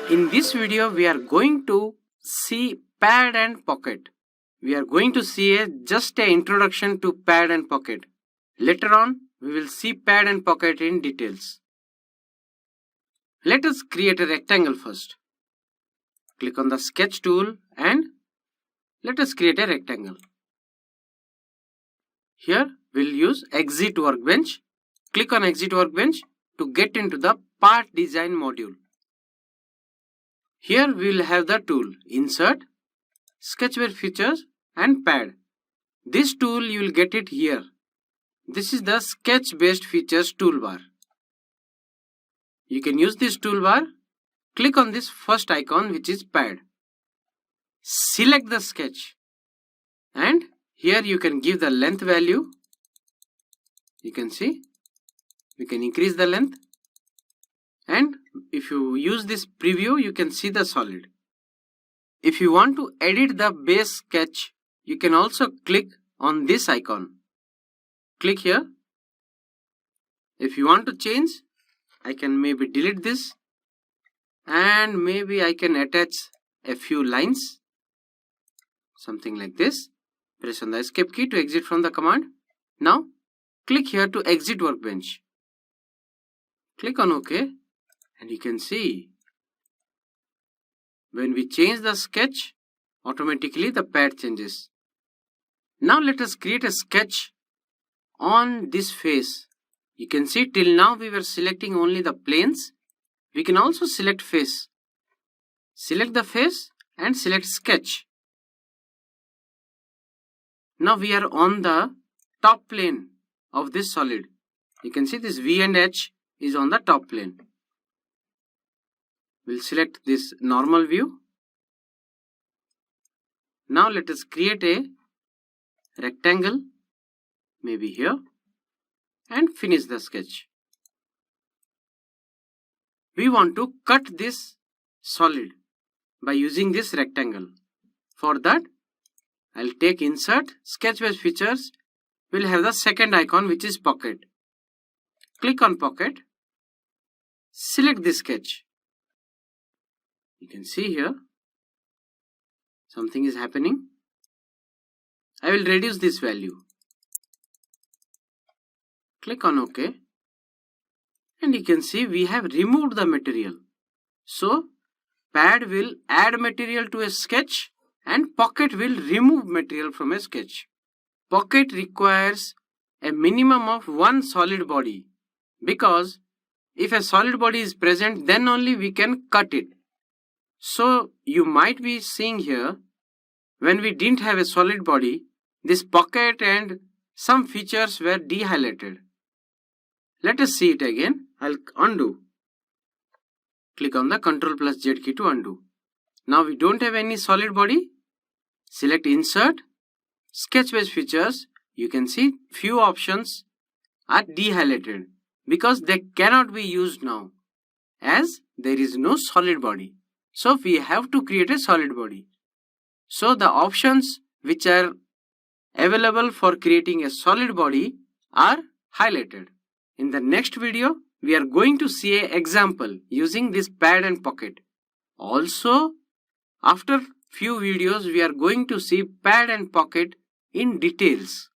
In this video, we are going to see pad and pocket. We are going to see just an introduction to pad and pocket. Later on, we will see pad and pocket in details. Let us create a rectangle first. Click on the sketch tool and let us create a rectangle. Here, we will use exit workbench. Click on exit workbench to get into the part design module. Here we will have the tool insert, sketch-based features and pad. This tool you will get it here. This is the sketch-based features toolbar. You can use this toolbar. Click on this first icon which is pad. Select the sketch and here you can give the length value. You can see we can increase the length, and if you use this preview you can see the solid. If you want to edit the base sketch, you can also click on this icon. Click here. If you want to change, I can maybe delete this and maybe I can attach a few lines, something like this. Press on the escape key to exit from the command. Now click here to exit workbench. Click on OK and you can see when we change the sketch, automatically the pad changes. Now let us create a sketch on this face. You can see till now we were selecting only the planes. We can also select face. Select the face and select sketch. Now we are on the top plane of this solid. You can see this V and H is on the top plane. We'll select this normal view. Now let us create a rectangle, maybe here, and finish the sketch. We want to cut this solid by using this rectangle. For that, I'll take insert, sketch-based features. We'll have the second icon which is pocket. Click on pocket. Select this sketch. You can see here something is happening. I will reduce this value. Click on OK and you can see we have removed the material. So pad will add material to a sketch and pocket will remove material from a sketch. Pocket requires a minimum of one solid body, because if a solid body is present, then only we can cut it. So you might be seeing here, when we didn't have a solid body, this pocket and some features were de-highlighted. Let us see it again. I'll undo. Click on the Ctrl+Z key to undo. Now we don't have any solid body. Select insert, sketch-based features. You can see few options are de-highlighted because they cannot be used now as there is no solid body. So we have to create a solid body. So the options which are available for creating a solid body are highlighted. In the next video, we are going to see an example using this pad and pocket. Also, after few videos, we are going to see pad and pocket in details.